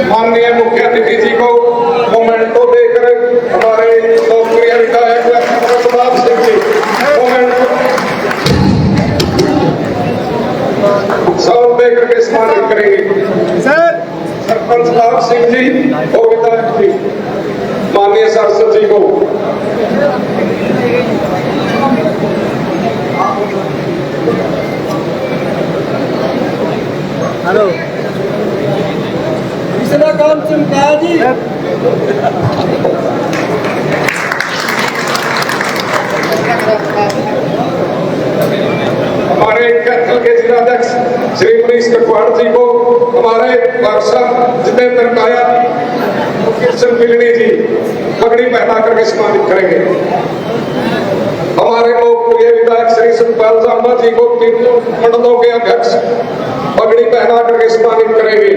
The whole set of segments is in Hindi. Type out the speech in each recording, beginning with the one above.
माननीय मुख्य अतिथि जी को मोमेंटो देकर हमारे लोकप्रिय विधायक प्रताप सिंह जी मोमेंटो सौंप देकर के सम्मानित करेंगे। सरपंच लाभ सिंह जी और विधायक जी माननीय सांसद जी को हेलो इसका काम चमकाया जी। हमारे कैथल के जिलाध्यक्ष श्री मनीष कटवाड़ जी को हमारे बादशाह जितेंद्र काया कृष्ण पिलनी जी पगड़ी पहना करके सम्मानित करेंगे। हमारे लोकप्रिय विधायक श्री सुखपाल जांबा जी को तीनों मंडलों के अध्यक्ष पगड़ी पहना करके सम्मानित करेंगे।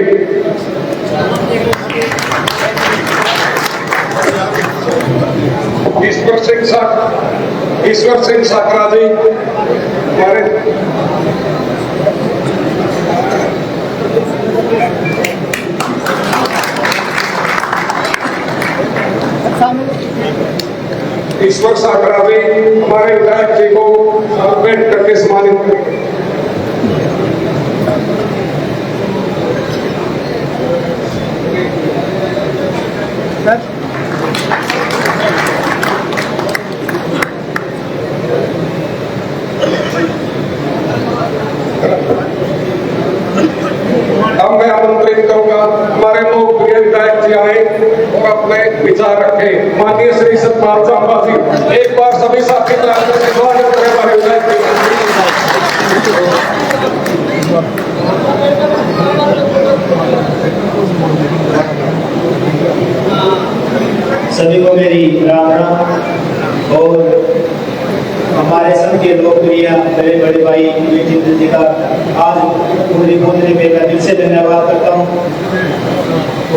ईश्वर सिंह साकरा जी हमारे ईश्वर साकरा जी हमारे विधायक जी को भेंट करके सम्मानित करेंगे। अब मैं आमंत्रित करूंगा हमारे लोकप्रिय विधायक जी आए और अपने विचार रखें। माननीय श्री सतपाल जांबा जी एक बार सभी साथी स्वागत करें हमारे विधायक सभी को मेरी राम राम। और हमारे सबके लोकप्रिय बड़े बड़े भाई जितेंद्र जी का आज पूरी बोलने में मैं दिल से धन्यवाद करता हूँ।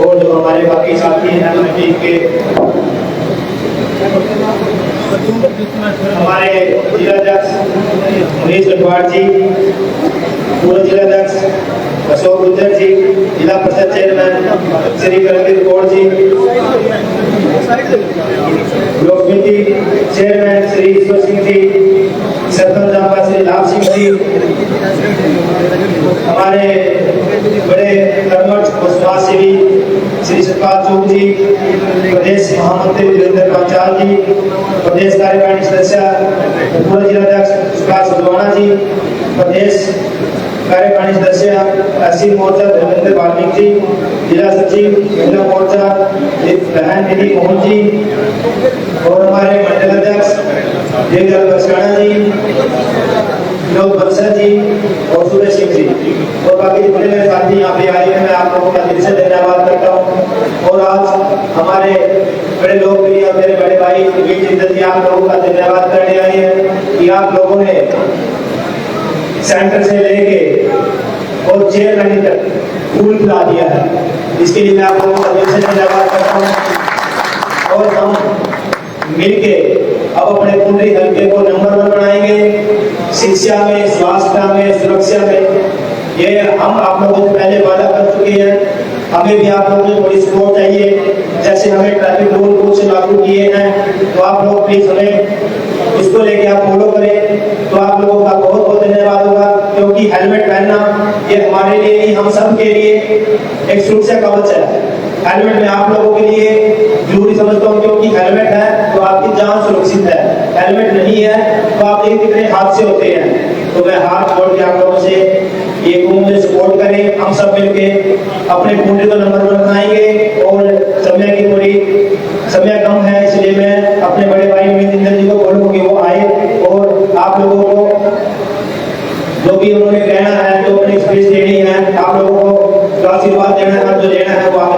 और जो हमारे बाकी साथी हैं कमेटी के हमारे जिलाध्यक्ष मनीष कटवाड़ जी, पूर्व जिलाध्यक्ष अशोक गुज्जर जी, जिला परिषद चेयरमैन श्री करमवीर कौर जी, लोक समिति चेयरमैन श्री ईश्वर सिंह जी, सरपंच जांबा श्री लाभ सिंह जी, हमारे बड़े कर्मठ और समाजसेवी श्री सतपाल चौक जी, प्रदेश महामंत्री वीरेंद्र पांचाल जी, प्रदेश कार्यकारिणी सदस्य पूर्व जिलाध्यक्ष सुभाष सदवाना जी, प्रदेश कार्यकारिणी सदस्य असीम मोर्चा धर्मेंद्र वाल्मीकि जी, जिला सचिव महिला मोर्चा बहन निधि मोहन जी, और हमारे मंडल अध्यक्ष देवदयाल बरसाना जी, विनोद बंसल जी और सुरेश सिंह जी और बाकी जितने मेरे साथी यहाँ पे आए हैं, मैं आप लोगों का दिल से धन्यवाद करता हूँ। और आज हमारे बड़े लोकप्रिय मेरे बड़े भाई जितेंद्र जी आप लोगों का धन्यवाद करने आए हैं कि आप लोगों ने सेंटर से लेके और चेयरमैन तक फूल पिला दिया है, इसके लिए मैं आप लोगों का दिल से धन्यवाद करता हूँ। और हम मिलके अब अपने कुंडली हल्के को नंबर 1 बनाएंगे, शिक्षा में, स्वास्थ्य में, सुरक्षा में। ये हम आप लोगों से पहले वादा कर चुके हैं, हमें भी आप लोगों को थोड़ी सपोर्ट चाहिए। जैसे हमें ट्रैफिक रूल कुछ लागू किए हैं तो आप लोग प्लीज हमें इसको लेके आप फॉलो करें, तो आप लोगों का बहुत बहुत धन्यवाद होगा। क्योंकि हेलमेट पहनना ये हमारे लिए नहीं, हम सब के लिए एक सुरक्षा कवच है। हेलमेट में आप लोगों के लिए जरूरी समझता हूँ, क्योंकि हेलमेट है तो आपकी जान सुरक्षित है, हेलमेट नहीं है तो आप देखिए कितने हादसे होते हैं। तो मैं हाथ जोड़ के आप लोगों से ये मुझे सपोर्ट करें, हम सब मिलके अपने कुंडली को नंबर 1 बनाएंगे। और समय की थोड़ी समय कम है, इसलिए मैं अपने बड़े भाई जितेंद्र जी को बोलूँ कि वो आए और आप लोगों को जो भी उन्होंने कहना है, जो अपनी स्पीच देनी है, आप लोगों को आशीर्वाद देना है, जो लेना है वो आप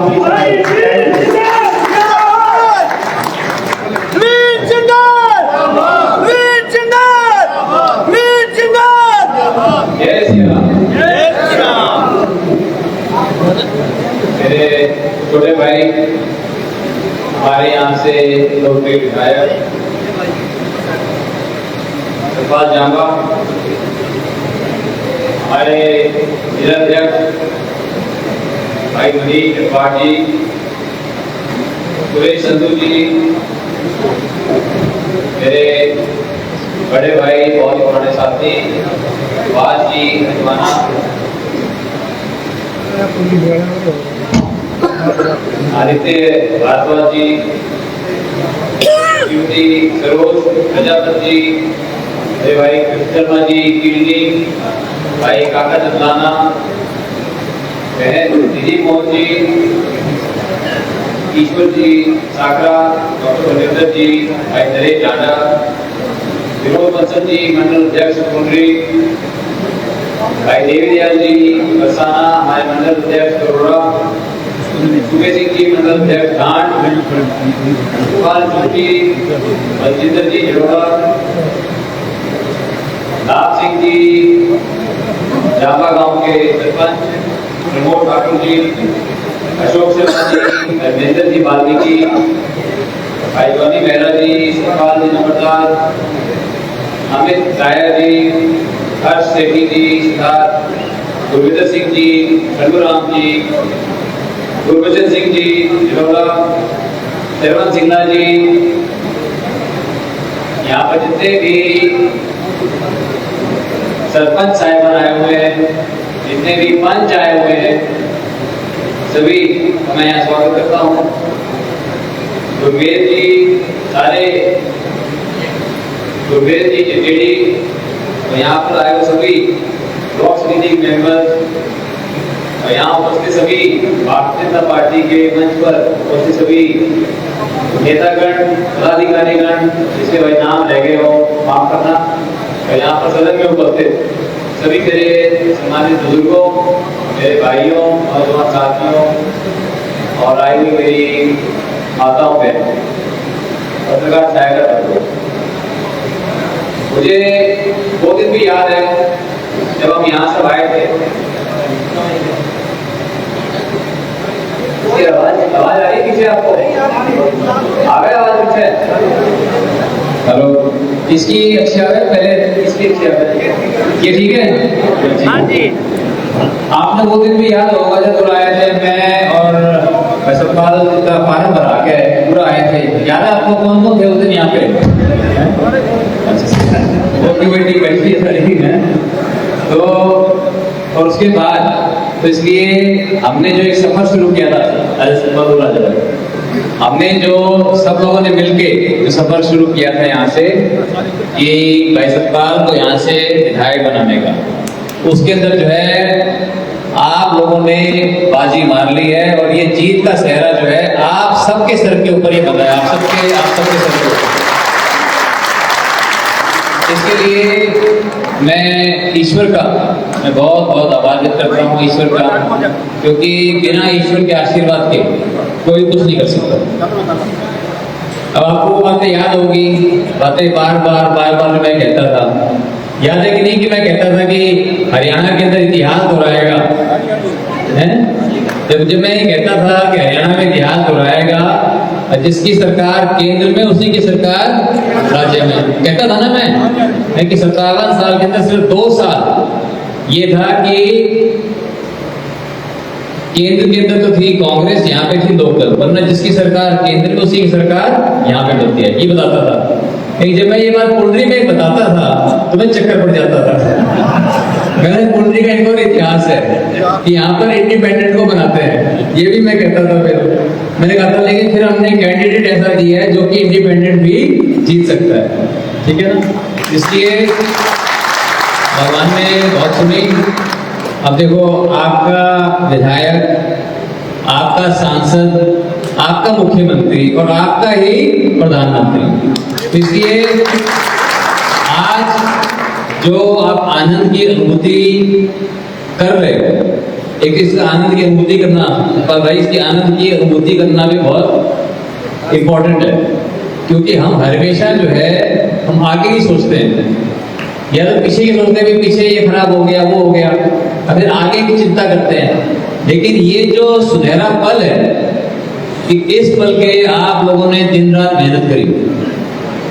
मेरे छोटे भाई हमारे यहाँ से लोकप्रिय विधायक सतपाल जांबा, हमारे जिलाध्यक्ष भाई मनीष त्रिपाठी जी, सुरेश संधू जी, मेरे बड़े भाई बहुत ही पुराने साथी बाज जी हजवाना, आदित्य भारद्वाज जी, युवती सरोज प्रजापति जी, मेरे भाई कृष्ण शर्मा जी कीर्ति, भाई काका चंदलाना, बहन दीदी मोहन जी, ईश्वर जी साकरा, डॉक्टर बलविंदर जी, भाई नरेश जाडा, विनोद बंसल जी मंडल अध्यक्ष कुंडरी, भाई देवी दयाल जी बरसाना हमारे मंडल अध्यक्ष करोड़ा, सुबे सिंह जी मंडल अध्यक्ष घाट, गोपाल जोशी, बलजिंदर जी जड़ोड़ा, लाभ सिंह जी जांबा गांव के सरपंच, प्रमोद ठाकुर जी, अशोक शर्मा जी, धर्मेंद्र जी वाल्मीकि, भाई जॉनी मेहरा जी, सुखपाल जी नंबरदार, अमित राया जी, हर्ष सेठी जी, सिद्धार्थ, गुरविंदर सिंह जी, शंभुराम जी, गुरबचन सिंह जी जिलोड़ा, शरवण सिंगला जी, यहाँ पर जितने भी सरपंच साहिबान आए हुए हैं, जितने भी पंच आए हुए हैं, सभी मैं यहाँ स्वागत करता हूँ। गुरवेद जी सारे, गुरवेद जी जेडी और यहाँ पर आए हुए सभी ब्लॉक समिति मेंबर्स और यहाँ उपस्थित सभी भारतीय जनता पार्टी के मंच पर उपस्थित सभी नेतागण, पदाधिकारीगण, जिसके भाई नाम रह गए हो माफ करना, और यहाँ पर सदन में उपस्थित सभी मेरे सम्मानित बुजुर्गों, मेरे भाइयों नौजवान साथियों और आई हुई मेरी माताओं बहनों, पत्रकार छायाकर, मुझे वो दिन भी याद है जब हम यहाँ सब आए थे। आवाज आ रही पीछे आपको? आ गए आवाज पीछे? हेलो, किसकी अच्छी आवाज? पहले किसकी अच्छी आवाज? ये ठीक है? हाँ जी। आपने वो दिन भी याद होगा जब आए थे, मैं और सतपाल का फार्म भरा के पूरा आए थे। याद है आपको कौन कौन थे उस दिन यहाँ पे? बैठी है। तो और उसके बाद तो इसलिए हमने जो एक सफर शुरू किया था, हमने जो सब लोगों ने मिलके जो सफर शुरू किया था यहाँ से कि भाई सतपाल को यहाँ से विधायक बनाने का, उसके अंदर जो है आप लोगों ने बाजी मार ली है और ये जीत का सेहरा जो है आप सबके सर के ऊपर ये बंधा है, आप सबके सर के ऊपर। इसके लिए मैं ईश्वर का बहुत बहुत आभार व्यक्त करता हूँ, ईश्वर का, क्योंकि बिना ईश्वर के आशीर्वाद के कोई कुछ नहीं कर सकता। अब आपको बातें याद होगी, बातें बार बार मैं कहता था, याद है कि नहीं कि मैं कहता था कि हरियाणा के अंदर इतिहास दोहराएगा, हैं? जब मैं ये कहता था कि हरियाणा में इतिहास दोहराएगा, जिसकी सरकार केंद्र में उसी की सरकार राज्य में, कहता था ना मैं कि 57 साल के अंदर सिर्फ 2 साल ये था कि केंद्र के अंदर तो थी कांग्रेस, यहाँ पे थी लोकल, वरना जिसकी सरकार केंद्र में उसी की सरकार यहाँ पे बनती है, ये बताता था। लेकिन जब मैं ये बात कुंडली में बताता था तो मैं चक्कर पड़ जाता था। मैंने कुंडली का एक और इतिहास है कि यहाँ पर इंडिपेंडेंट को बनाते हैं, ये भी मैं कहता था। फिर मैंने कहा था लेकिन फिर हमने कैंडिडेट ऐसा दिया है जो कि इंडिपेंडेंट भी जीत सकता है, ठीक है ना। इसलिए भगवान ने बहुत सुनी। अब देखो, आपका विधायक, आपका सांसद, आपका मुख्यमंत्री और आपका ही प्रधानमंत्री, इसलिए आज जो आप आनंद की अनुभूति कर रहे हो, एक इस आनंद की अनुभूति करना, पर भाई इसकी आनंद की अनुभूति करना भी बहुत इम्पोर्टेंट है, क्योंकि हम हमेशा जो है हम आगे ही सोचते हैं, या तो पीछे की सोचते हैं, पीछे ये खराब हो गया, वो हो गया, फिर आगे की चिंता करते हैं। लेकिन ये जो सुनहरा पल है कि इस पल के आप लोगों ने दिन रात मेहनत करी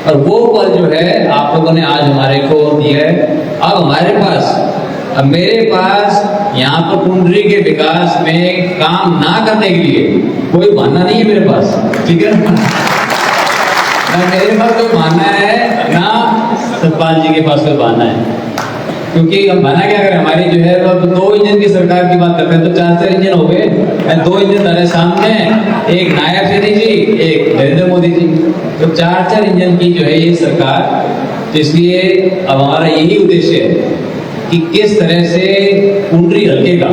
और वो पल जो है आप लोगों ने आज हमारे को दिया है। अब हमारे पास अब मेरे पास यहाँ पर कुंडली के विकास में काम ना करने के लिए कोई बहाना नहीं है मेरे पास, ठीक है ना? मेरे पास कोई बहाना है ना, सतपाल जी के पास कोई बहाना है। क्योंकि हम बहाना क्या करें, हमारी जो है वो 2 इंजन की सरकार की बात करते हैं तो 4 इंजन हो गए, 2 इंजन हमारे सामने, एक नायब सिंह जी, एक नरेंद्र मोदी जी, तो 4 इंजन की जो है ये सरकार। तो इसलिए अब हमारा यही उद्देश्य है कि किस तरह से कुंडली हल्के का,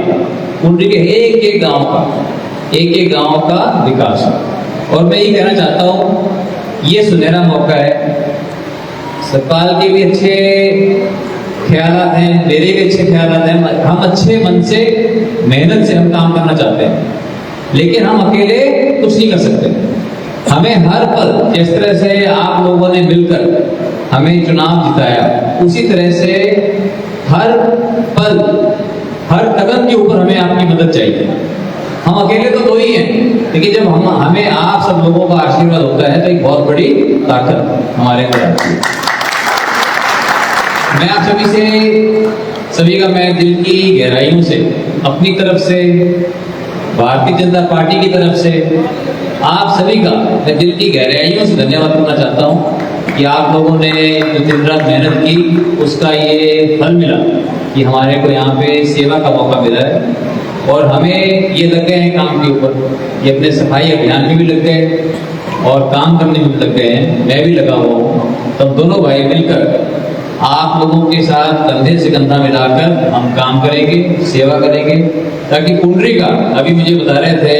कुंडली के एक एक गांव का विकास हो। और मैं ये कहना चाहता हूँ, ये सुनहरा मौका है। सतपाल के भी अच्छे ख्यालात हैं, मेरे भी अच्छे ख्यालात हैं, हम अच्छे मन से मेहनत से हम काम करना चाहते हैं, लेकिन हम अकेले कुछ नहीं कर सकते। हमें हर पल, जिस तरह से आप लोगों ने मिलकर हमें चुनाव जिताया, उसी तरह से हर पल, हर कदम के ऊपर हमें आपकी मदद चाहिए। हम अकेले तो 2 ही हैं, लेकिन जब हमें आप सब लोगों का आशीर्वाद होता है तो एक बहुत बड़ी ताकत हमारे अंदर आती है। मैं आप सभी का मैं दिल की गहराइयों से, अपनी तरफ से, भारतीय जनता पार्टी की तरफ से, आप सभी का मैं दिल की गहराइयों से धन्यवाद करना चाहता हूँ कि आप लोगों ने जो दिन रात मेहनत की, उसका ये फल मिला कि हमारे को यहाँ पे सेवा का मौका मिला है। और हमें ये लग गए हैं काम के ऊपर, ये अपने सफाई अभियान में भी लग गए और काम करने में भी लग गए हैं, मैं भी लगा हुआ हूँ। तब दोनों भाई मिलकर आप लोगों के साथ कंधे से कंधा मिलाकर हम काम करेंगे, सेवा करेंगे, ताकि कुंडली का, अभी मुझे बता रहे थे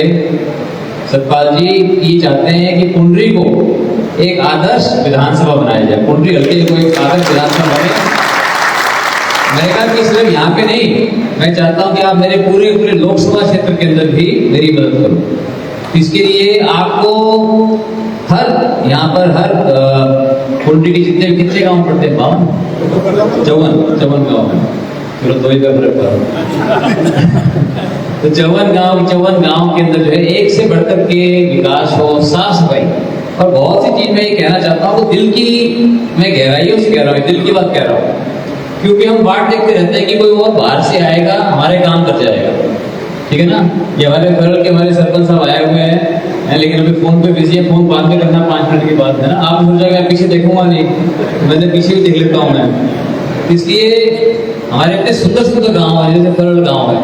सतपाल जी, ये चाहते हैं कि कुंडली को एक आदर्श विधानसभा बनाया जाए, कुंडली हल्के को एक आदर्श विधानसभा बने। मैंने कहा कि सिर्फ यहाँ पे नहीं, मैं चाहता हूँ कि आप मेरे पूरे लोकसभा क्षेत्र के अंदर भी मेरी मदद करो। इसके लिए आपको हर यहाँ पर हर कुंडली के कितने गांव पड़ते हैं? 54 गांव है, चलो 2 ही का फर्क पड़ा। तो 54 गांव के अंदर जो है एक से बढ़कर के विकास हो, साफ सफाई और बहुत सी चीज मैं ये कहना चाहता हूँ, दिल की मैं गहराइयों से कह रहा हूँ, दिल की बात कह रहा हूँ। क्योंकि हम बात देखते रहते हैं कि कोई और बाहर से आएगा, हमारे काम कर जाएगा, ठीक है ना? ये हमारे फरल के हमारे सरपंच साहब आए हुए हैं, लेकिन अभी फोन पे बिजी है, फोन बाद में करना 5 मिनट के बाद, है ना? आप सोच जाएगा पीछे देखूंगा नहीं, मैंने पीछे भी देख लेता हूँ मैं। इसलिए हमारे इतने सुंदर सुंदर गाँव है, जैसे फरल गाँव है,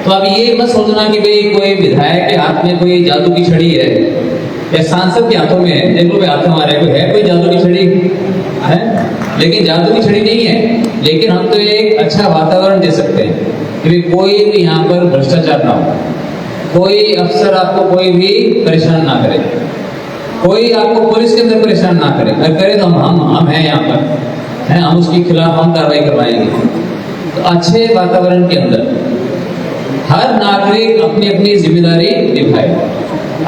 तो अब ये मत सोचना कि भाई कोई विधायक के हाथ में कोई जादू की छड़ी है या सांसद के हाथों में है। देखो भाई हाथ हमारे कोई है, कोई जादू की छड़ी है, लेकिन जादू की छड़ी नहीं है। लेकिन हम तो एक अच्छा वातावरण दे सकते हैं कि कोई भी यहाँ पर भ्रष्टाचार ना हो, कोई अफसर आपको कोई भी परेशान ना करे, कोई आपको पुलिस के अंदर परेशान ना करे, अगर करे तो हम हैं यहाँ पर, हैं, हम उसके खिलाफ हम कार्रवाई करवाएंगे। तो अच्छे वातावरण के अंदर हर नागरिक अपनी अपनी जिम्मेदारी निभाए।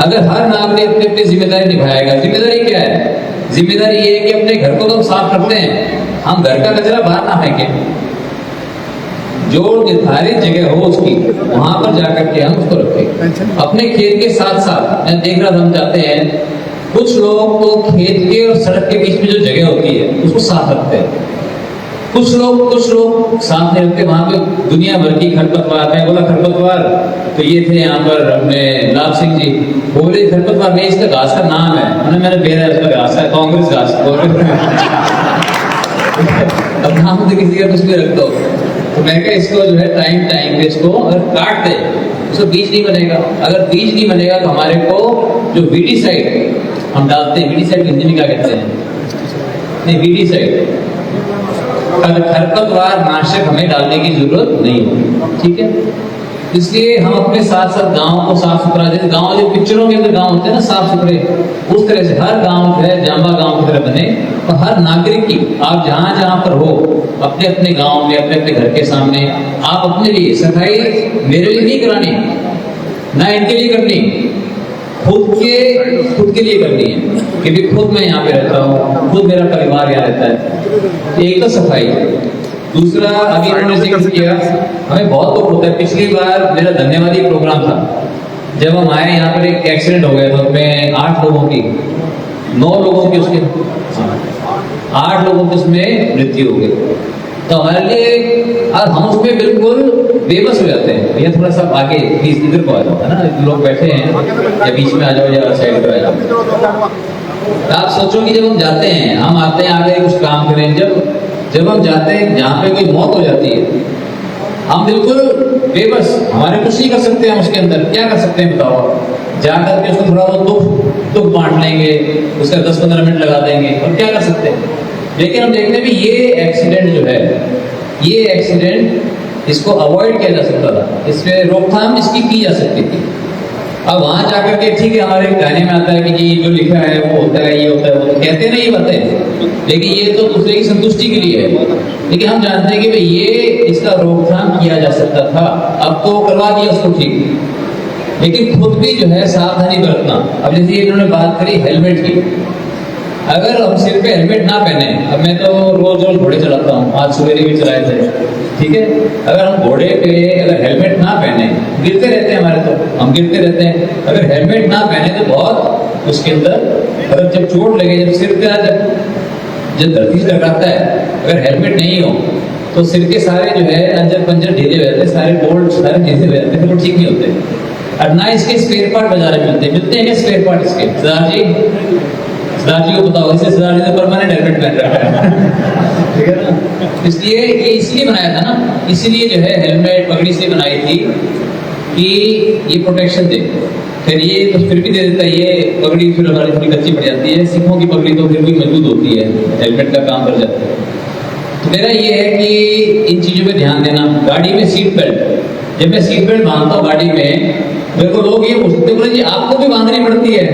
अगर हर नागरिक अपनी अपनी जिम्मेदारी निभाएगा, जिम्मेदारी क्या है? जिम्मेदारी ये है कि अपने घर को तो साफ रखते हैं, हम घर का कचरा बाहर ना फेंकें, जो निर्धारित जगह हो उसकी वहां पर जाकर के हम उसको रखें। अपने खेत के साथ साथ मैं देख रहा था, हम जाते हैं, कुछ लोग तो खेत के और सड़क के बीच में जो जगह होती है उसको साफ रखते हैं, कुछ लोग साफ नहीं रखते, वहां पे दुनिया भर की खरपतवार। मैं बोला खरपतवार, तो ये थे यहाँ पर अपने लाभ सिंह जी, बोले खरपतवार नहीं, इसका घास का नाम है। मैंने बेरा उसका घास है, कांग्रेस घास। अब नाम तो किसी का कुछ भी रख दो, तो मैं क्या इसको जो है टाइम पे इसको अगर काट दे, उसको बीज नहीं बनेगा। अगर बीज नहीं बनेगा तो हमारे को जो वीडीसाइड हम डालते हैं, वीडीसाइड हिंदी में क्या कहते हैं? नहीं, वीडीसाइड खरपतवार नाशक हमें डालने की जरूरत नहीं होगी, ठीक है? इसलिए हम अपने साथ साथ गांव को साफ सुथरा, जैसे गांव जो पिक्चरों के अंदर गांव होते हैं ना साफ सुथरे, उस तरह से हर गांव जो है जांबा गांव की तरह बने। और हर नागरिक की, आप जहां जहां पर हो, अपने अपने गांव में, अपने अपने घर के सामने आप अपने लिए सफाई मेरे लिए नहीं करानी, ना इनके लिए करनी, खुद के लिए करनी है। क्योंकि खुद मैं यहाँ पे रहता हूँ, खुद मेरा परिवार यहाँ रहता है। एक तो सफाई, दूसरा अभी उन्होंने जिक्र किया, हमें बहुत दुख होता है। पिछली बार मेरा धन्यवादी प्रोग्राम था, जब हम आए यहाँ पर एक एक्सीडेंट हो गया था, उसमें 8 लोगों की 9 लोगों की उसके 8 लोगों की उसमें मृत्यु हो गई। तो हमारे लिए और हम उसमें बिल्कुल बेबस हो जाते हैं। भैया थोड़ा सा आगे प्लीज इधर को आ जाओ, है ना, लोग बैठे हैं या बीच में आ जाओ या साइड पर आ जाओ। तो आप सोचो कि जब हम जाते हैं, हम आते हैं आगे कुछ काम करें, जब हम जाते हैं जहाँ पे कोई मौत हो जाती है, हम बिल्कुल बेबस, हमारे कुछ नहीं कर सकते। हम उसके अंदर क्या कर सकते हैं बताओ? जाकर के उसको थोड़ा बहुत दुख बांट लेंगे, उसका 10-15 मिनट लगा देंगे और क्या कर सकते हैं। लेकिन हम देखते हैं भी ये एक्सीडेंट जो है, ये एक्सीडेंट इसको अवॉइड किया जा सकता था, इस पे रोकथाम इसकी की जा सकती थी। अब वहां जाकर के ठीक है, हमारे कहने में आता है कि जी जो लिखा है वो होता है, ये होता है, वो तो कहते नहीं बातें, लेकिन ये तो दूसरे की संतुष्टि के लिए है। लेकिन हम जानते हैं कि भाई ये इसका रोकथाम किया जा सकता था, अब तो करवा दिया उसको ठीक, लेकिन खुद भी जो है सावधानी बरतना। अब जैसे इन्होंने बात करी हेलमेट की, अगर हम सिर पे हेलमेट ना पहने, अब मैं तो रोज रोज घोड़े चलाता हूँ, आज सवेरे भी चलाए थे, ठीक है, अगर हम घोड़े पे अगर हेलमेट ना पहने, गिरते रहते हैं हमारे, तो हम गिरते रहते हैं, अगर हेलमेट ना पहने तो बहुत उसके अंदर, अगर जब चोट लगे, जब सिर पे जब धरती से टकराता है, अगर हेलमेट नहीं हो तो सिर के सारे जो है अंजर पंजर ढीले हो जाते हैं, सारे बोल्ट सारे ढीले हो जाते हैं, फिर वो ठीक नहीं होते। और ना इसके स्पेयर पार्ट बाजार में मिलते हैं क्या स्पेयर पार्ट इसके? सरदार जी को बताओ, इसे सरदार जी ने परमानेंट हेलमेट पहन रखा है, ठीक है ना। इसलिए ये इसलिए बनाया था ना, इसीलिए जो है हेलमेट पगड़ी से बनाई थी कि ये प्रोटेक्शन दे। फिर ये तो फिर भी दे देता है, ये पगड़ी फिर हमारी थोड़ी कच्ची पड़ जाती है, सिखों की पगड़ी तो फिर भी मजबूत होती है, हेलमेट का काम कर जाता है। तो मेरा ये है कि इन चीज़ों पे ध्यान देना। गाड़ी में सीट बेल्ट, जब मैं सीट बेल्ट बांधता हूँ गाड़ी में, मेरे को लोग ये पूछते हैं, बोले जी आपको भी बांधनी पड़ती है?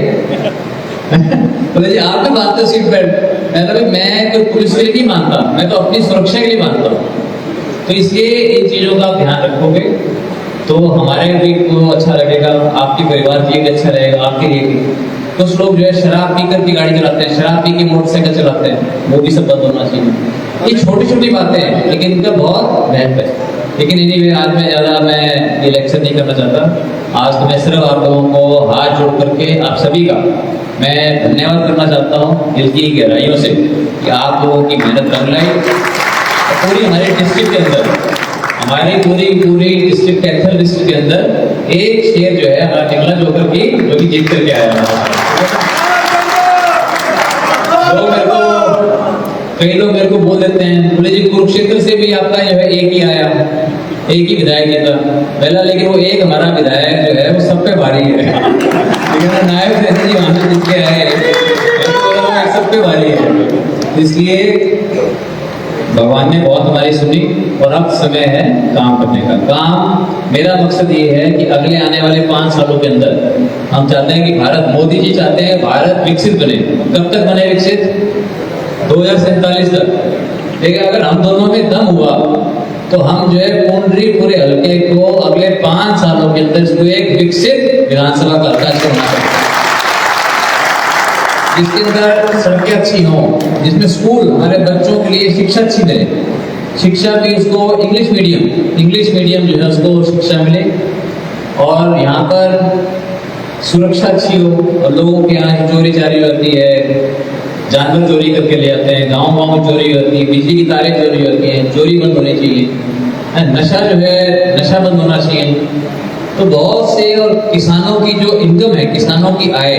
बोले जी आप भी बांधते हो सीट बेल्ट? मैं तो पुलिस के लिए नहीं बांधता, मैं तो अपनी सुरक्षा के लिए बांधता हूँ। तो इसलिए इन चीज़ों का आप ध्यान रखोगे तो हमारे भी को अच्छा लगेगा, आपके परिवार के लिए अच्छा रहेगा, आपके लिए भी। कुछ लोग जो है शराब पी करके गाड़ी चलाते हैं, शराब पी के मोटरसाइकिल चलाते हैं, वो भी सब बंद होना चाहिए। ये छोटी छोटी बातें हैं लेकिन इनका बहुत महत्व है। लेकिन एनीवे आज मैं ज़्यादा मैं ये लेक्चर नहीं करना चाहता। आज तो मैं सिर्फ आप लोगों को हाथ जोड़ करके आप सभी का मैं धन्यवाद करना चाहता हूँ दिल की गहराइयों से कि आप लोगों की मेहनत रंग लाई। पूरी हमारे डिस्ट्रिक्ट के अंदर, हमारी पूरी डिस्ट्रिक्ट कैथल डिस्ट्रिक्ट के अंदर एक शेर जो है हमारा निकला जोकर की, जो कि जीत करके आया। कई लोग मेरे को बोल देते हैं, बोले जी कुरुक्षेत्र से भी आपका जो है एक ही आया, एक ही विधायक था पहला, लेकिन वो एक हमारा विधायक जो है वो सब पे भारी है। लेकिन नायक रहते जी वहां से जीत के आए, सब पे भारी है। इसलिए भगवान ने बहुत हमारी सुनी और अब समय है काम करने का। काम मेरा मकसद ये है कि अगले आने वाले 5 सालों के अंदर हम चाहते हैं कि भारत, मोदी जी चाहते हैं भारत विकसित बने। कब तक बने विकसित? 2047 तक। लेकिन अगर हम दोनों में दम हुआ तो हम जो है पुंडरी पूरे हल्के को अगले 5 सालों के अंदर इसको एक विकसित विधानसभा का हल्का बना सकते हैं, जिसके अंदर सड़कें अच्छी हों, जिसमें स्कूल हमारे बच्चों के लिए शिक्षा अच्छी मिले, शिक्षा भी उसको इंग्लिश मीडियम जो है उसको शिक्षा मिले, और यहाँ पर सुरक्षा अच्छी हो। और लोगों के यहाँ चोरी चारी होती है, जानवर चोरी करके ले आते हैं, गाँव में चोरी होती है, बिजली की तारें चोरी होती हैं, चोरी बंद होनी चाहिए, नशा जो है नशा बंद होना चाहिए। तो बहुत से, और किसानों की जो इनकम है, किसानों की आय,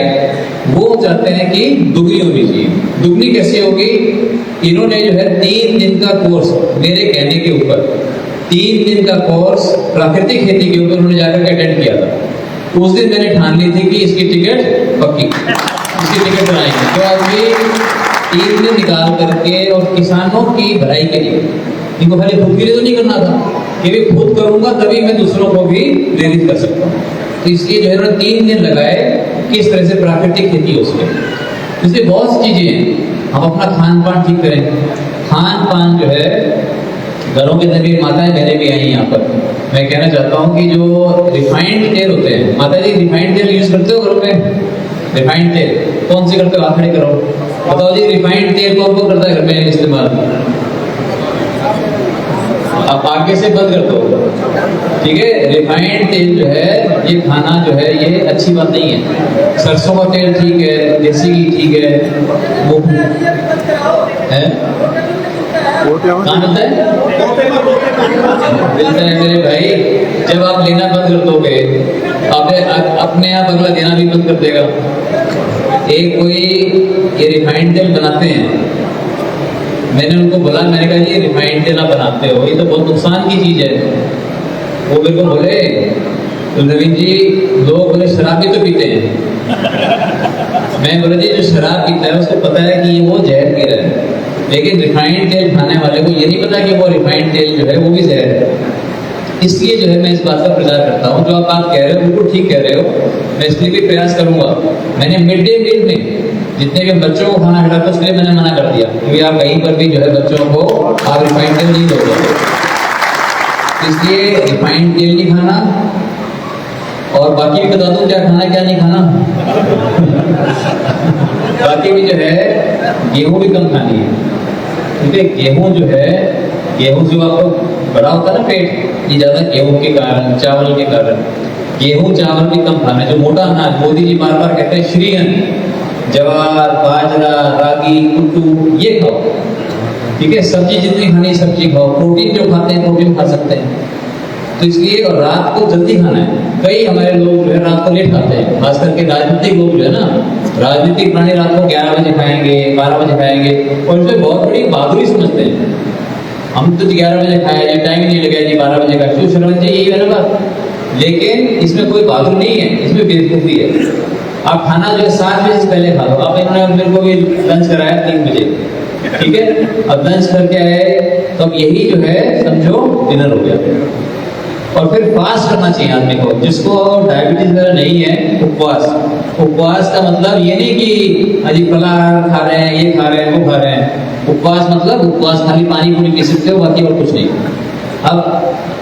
वो चाहते हैं कि दुगनी होनी चाहिए। दुगनी कैसे होगी? इन्होंने जो है 3 दिन का कोर्स, मेरे कहने के ऊपर 3 दिन का कोर्स प्राकृतिक खेती के ऊपर उन्होंने जाकर के अटेंड किया था। उस दिन मैंने ठान ली थी कि इसकी टिकट पक्की, इसकी टिकट बनाएंगे। तो अभी 3 दिन निकाल करके और किसानों की भलाई के लिए, इनको खाली खुद के लिए तो नहीं करना था, कि भी खुद करूंगा तभी मैं दूसरों को भी प्रेरित कर सकता हूँ। तो इसलिए जो है उन्होंने 3 दिन लगाए किस तरह से प्राकृतिक खेती हो सके। इसलिए बहुत सी चीजें हैं, हम अपना खान पान ठीक करें। खान पान जो है, घरों के अंदर भी माताएं बहनें भी आई यहाँ पर, मैं कहना चाहता हूँ कि जो रिफाइंड तेल होते हैं, माता जी रिफाइंड तेल यूज करते हो घरों में? रिफाइंड तेल कौन से करते हो? हाथ खड़े करो, बताओ जी रिफाइंड तेल कौन कौन करता है घर में इस्तेमाल? आप आगे से बंद कर दो, ठीक है। रिफाइंड तेल जो है, ये खाना जो है ये अच्छी बात नहीं है। सरसों का तेल ठीक है, देसी घी ठीक है, वो है कहाँ मिलता है? मिलता है मेरे भाई। जब आप लेना बंद कर दोगे अपने आप अगला देना भी बंद कर देगा। एक कोई ये रिफाइंड तेल बनाते हैं, मैंने उनको बोला, मैंने कहा ये रिफाइंड तेल आप बनाते हो, ये तो बहुत नुकसान की चीज है। वो मेरे को बोले, तो नवीन जी लोग बोले शराब भी तो पीते हैं। मैं बोला जी जो शराब पीता है उसको पता है कि वो जहर पी रहा है, लेकिन रिफाइंड तेल खाने वाले को ये नहीं पता कि वो रिफाइंड तेल जो है वो भी जहर है। इसलिए जो है मैं इस बात का प्रचार करता हूँ। जो आप बात कह रहे हो बिल्कुल ठीक कह रहे हो, मैं इसलिए भी प्रयास करूंगा। मैंने मिड डे मील में जितने भी बच्चों को खाना खिलाता हूँ उसके लिए मैंने मना कर दिया, क्योंकि आप कहीं पर भी जो है बच्चों को आप रिफाइंड तेल नहीं दोगे, इसलिए रिफाइंड तेल नहीं खाना। और बाकी भी बता दूं क्या खाना क्या नहीं खाना। बाकी भी जो है गेहूं भी कम खानी है, क्योंकि गेहूं जो है, गेहूं जो आपको बड़ा होता है ना पेट, ये ज्यादा गेहूं के कारण, चावल के कारण। गेहूं चावल भी कम खाना है, जो मोटा अनाज मोदी जी बार बार कहते हैं श्रीअन्न, ज्वार बाजरा रागी कुट्टू ये खाओ, ठीक है। सब्जी जितनी खानी सब्जी खाओ, प्रोटीन जो खाते हैं प्रोटीन खा सकते हैं। तो इसलिए और रात को जल्दी खाना है। कई हमारे लोग जो है रात को लेट खाते हैं, खास करके राजनीतिक लोग जो है ना, राजनीतिक प्राणी रात को 11 बजे खाएंगे 12 बजे खाएंगे, और इसमें बहुत बड़ी बहादुरी समझते हैं। हम तो 11 बजे खाए जी, टाइम नहीं लगा जी 12 बजे का, क्यों शर्मा जी यही है ना बात। लेकिन इसमें कोई बहादुर नहीं है, इसमें बेवकूफ़ी है। आप खाना जो है 7 बजे से पहले खा लो। आप इन्होंने मेरे को भी लंच कराया 3 बजे, ठीक है। अब लंच करके आए तो अब यही जो है समझो डिनर हो गया। और फिर फास्ट करना चाहिए आदमी को, जिसको डायबिटीज वगैरह नहीं है। उपवास, उपवास का मतलब ये नहीं कि अजी फलाहार खा रहे हैं, ये खा रहे हैं, वो खा रहे हैं। उपवास मतलब उपवास खाली पानी पूरी पी सकते हो, बाकी और कुछ नहीं। अब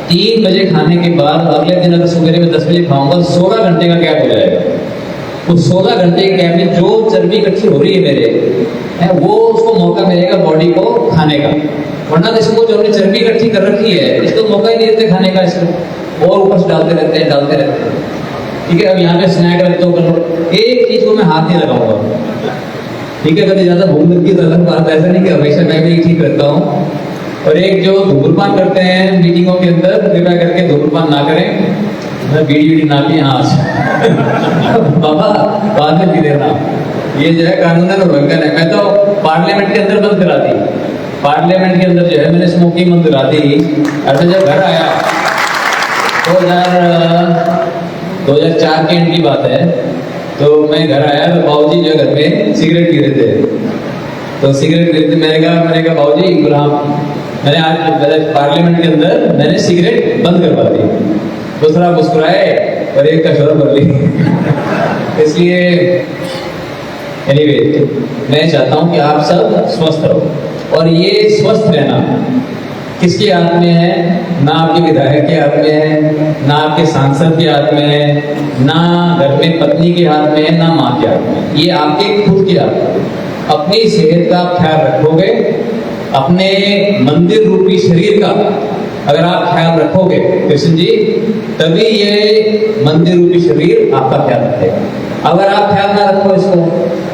3 बजे खाने के बाद अगले दिन अगर सुबह में 10 बजे खाऊंगा, 16 घंटे का गैप हो जाएगा। उस 16 घंटे के गैप में जो चर्बी इकट्ठी हो रही है मेरे है, वो उसको मौका मिलेगा बॉडी को खाने का। वरना इसको जो हमने चर्बी इकट्ठी कर रखी है, इसको मौका ही नहीं देते खाने का, इसको और ऊपर से डालते रहते हैं, ठीक है। अब यहाँ पे स्नैक रखते हो, एक चीज को मैं हाथ नहीं लगाऊंगा, ठीक है। कभी ज्यादा भूख लगती है तो अलग बात, ऐसा नहीं कि हमेशा मैं भी ठीक रखता हूँ। और एक जो धूम्रपान करते हैं मीटिंगों के अंदर, कृपया करके धूम्रपान ना करें। मैं बीड़ी ना पी आज बाबा बाद में पी लेना, ये जो है कानूनन उल्लंघन है। मैं तो पार्लियामेंट के अंदर बंद करा दी, पार्लियामेंट के अंदर जो है मैंने स्मोकिंग बंद करा दी। ऐसे जब घर आया 2004 के एंड की बात है, तो मैं घर आया तो बाबूजी जो घर में सिगरेट पी रहे थे, तो सिगरेट पी रहे थे। मैंने कहा बाबूजी इब्राहिम, मैंने आज पार्लियामेंट के अंदर मैंने सिगरेट बंद करवा दी। दूसरा मुस्कुराए और एक का शोर कर ली। इसलिए एनीवे मैं चाहता हूं कि आप सब स्वस्थ रहो, और ये स्वस्थ रहना किसके हाथ में है? ना आपके विधायक के हाथ में है, ना आपके सांसद के हाथ में है, ना घर में पत्नी के हाथ में है, ना माँ के हाथ में। ये आपके खुद के हाथ में। अपनी सेहत का ख्याल रखोगे, अपने मंदिर रूपी शरीर का अगर आप ख्याल रखोगे कृष्ण जी, तभी ये मंदिर रूपी शरीर आपका ख्याल रखेगा। अगर आप ख्याल ना रखो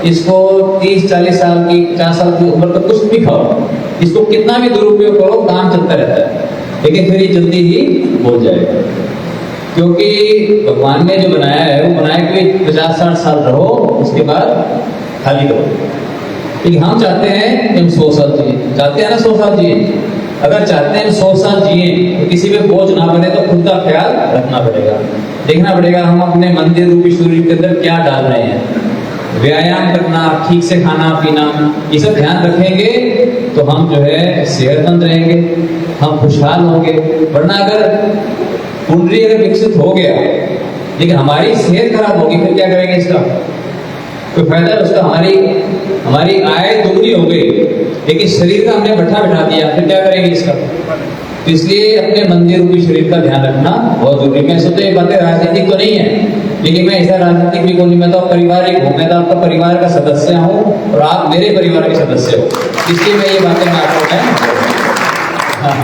इसको 30-40 साल की 50 साल की उम्र तक कुछ भी खाओ, इसको कितना भी दुरुपयोग करो, काम चलता रहता है, लेकिन फिर ये जल्दी ही बोल जाएगा। क्योंकि भगवान ने जो बनाया है वो बनाया कि 50-60 साल रहो, उसके बाद खाली करो। लेकिन हम चाहते हैं कि हम 100 साल जिए, चाहते हैं ना 100 साल जिए। अगर चाहते हैं 100 साल जिए तो किसी पे बोझ ना बने, तो खुद का ख्याल रखना पड़ेगा, देखना पड़ेगा हम अपने मंदिर रूपी शरीर के अंदर क्या डाल रहे हैं। व्यायाम करना, ठीक से खाना पीना, ये सब ध्यान रखेंगे तो हम जो है सेहतमंद रहेंगे, हम खुशहाल होंगे। वरना अगर कुंडली अगर विकसित हो गया लेकिन हमारी सेहत खराब होगी, फिर क्या करेंगे? इसका कोई फायदा है उसका? हमारी आय दोगुनी हो गई, लेकिन शरीर का हमने बैठा बिठा दिया, फिर क्या करेंगे इसका? तो इसलिए अपने मंदिर रूपी शरीर का ध्यान रखना बहुत जरूरी है। मैं सोचता ये बातें राजनीतिक तो नहीं है, लेकिन मैं ऐसा राजनीतिक भी कोई नहीं, मैं तो पारिवारिक हूँ, मैं तो आपका परिवार का सदस्य हूँ और आप मेरे परिवार के सदस्य हो, इसलिए मैं ये बातें मैं आपको हाँ,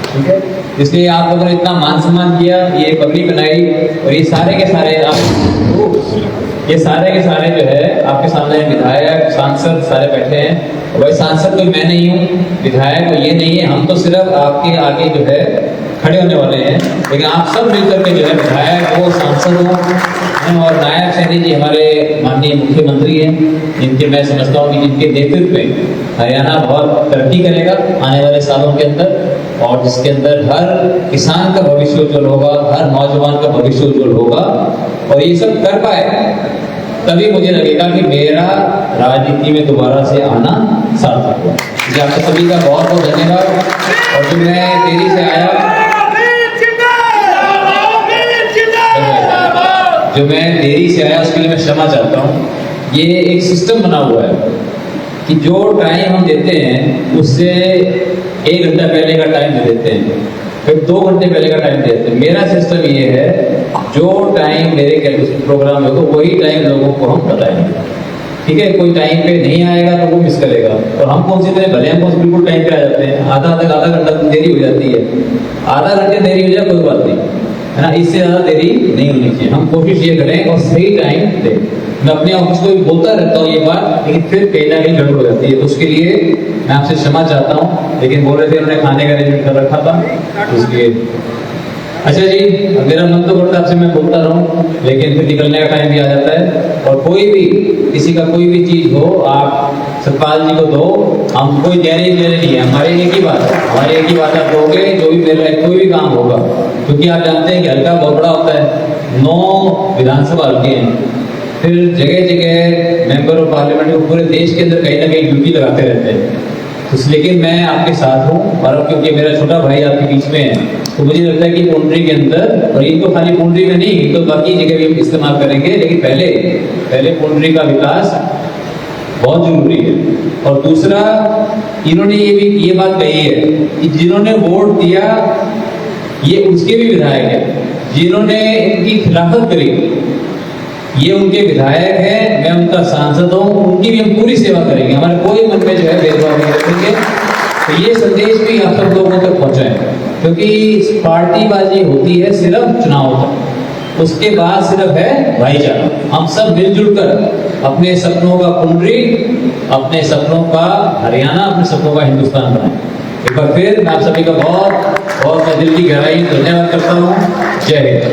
ठीक है। इसलिए आप लोगों ने इतना मान सम्मान किया, ये पगड़ी बनाई, और ये सारे के सारे आप ये सारे के सारे जो है आपके सामने विधायक सांसद सारे बैठे हैं। वही सांसद कोई मैं नहीं हूँ, विधायक कोई ये नहीं है, हम तो सिर्फ आपके आगे जो है खड़े होने वाले हैं। लेकिन आप सब मिलकर के जो है विधायक हो, सांसद हो और नायब सैनी जी हमारे माननीय मुख्यमंत्री हैं, जिनके मैं समझता हूँ कि जिनके नेतृत्व में हरियाणा बहुत तरक्की करेगा आने वाले सालों के अंदर, और जिसके अंदर हर किसान का भविष्य उज्जवल होगा, हर नौजवान का भविष्य उज्जवल होगा। और ये सब कर पाए तभी मुझे लगेगा कि मेरा राजनीति में दोबारा से आना सार्थक हुआ। इसलिए आप सभी का बहुत बहुत धन्यवाद। और जो मैं देरी से आया, उसके लिए मैं क्षमा चाहता हूँ। ये एक सिस्टम बना हुआ है कि जो टाइम हम देते हैं उससे 1 घंटा पहले का टाइम दे देते हैं, फिर 2 घंटे पहले का टाइम देते हैं। मेरा सिस्टम ये है, जो टाइम मेरे प्रोग्राम में हो तो वही टाइम लोगों को हम बताएंगे, ठीक है। कोई टाइम पे नहीं आएगा तो वो मिस करेगा, और हम कौन सी तरह भले हम बिल्कुल टाइम पे आ जाते हैं, आधा घंटा देरी हो जाती है, आधा घंटे देरी हो जाए कोई बात नहीं है ना, इससे ज़्यादा देरी नहीं होनी चाहिए। हम कोशिश ये करें और सही टाइम दें। मैं अपने ऑफिस को भी बोलता रहता हूँ ये बात, लेकिन फिर कहीं ना कहीं गड़बड़ हो जाती है, तो उसके लिए मैं आपसे क्षमा चाहता हूँ। लेकिन बोल रहे थे उन्होंने खाने का अरेंजमेंट कर रखा था, तो इसलिए अच्छा जी, अब मेरा मन तो करता है आपसे मैं बोलता रहूं, लेकिन फिर निकलने का टाइम भी आ जाता है। और कोई भी किसी का कोई भी चीज हो आप सतपाल जी को दो, हम कोई देने नहीं है, हमारे एक ही बात है, हमारे एक ही बात आप दोगे, जो भी मेरा कोई भी काम होगा, क्योंकि आप जानते हैं कि हल्का बहुत बड़ा होता है, 9 विधानसभा हल्के हैं, फिर जगह जगह मेंबर ऑफ पार्लियामेंट को पूरे देश के अंदर कहीं ना कहीं ड्यूटी लगाते रहते हैं। लेकिन मैं आपके साथ हूँ, और अब क्योंकि मेरा छोटा भाई आपके बीच में है, तो मुझे लगता है कि पुंडरी के अंदर, और इनको खाली पुंडरी में नहीं, तो बाकी जगह भी हम इस्तेमाल करेंगे, लेकिन पहले पुंडरी का विकास बहुत जरूरी है। और दूसरा, इन्होंने ये बात कही है कि जिन्होंने वोट दिया ये उसके भी विधायक है, जिन्होंने इनकी खिलाफत करी ये उनके विधायक हैं, मैं उनका सांसद हूँ, उनकी भी हम पूरी सेवा करेंगे, हमारे कोई मन में जो है भेदभाव नहीं रखेंगे। तो ये संदेश भी आप सब लोगों तक पहुँचाएं, क्योंकि पार्टीबाजी होती है सिर्फ चुनाव तक, उसके बाद सिर्फ है भाईचारा। हम सब मिलजुल कर अपने सपनों का पुंडरी, अपने सपनों का हरियाणा, अपने सपनों का हिंदुस्तान बनाएं। एक बार फिर मैं आप सभी का बहुत बहुत दिल की गहराई धन्यवाद करता हूँ। जय हिंद।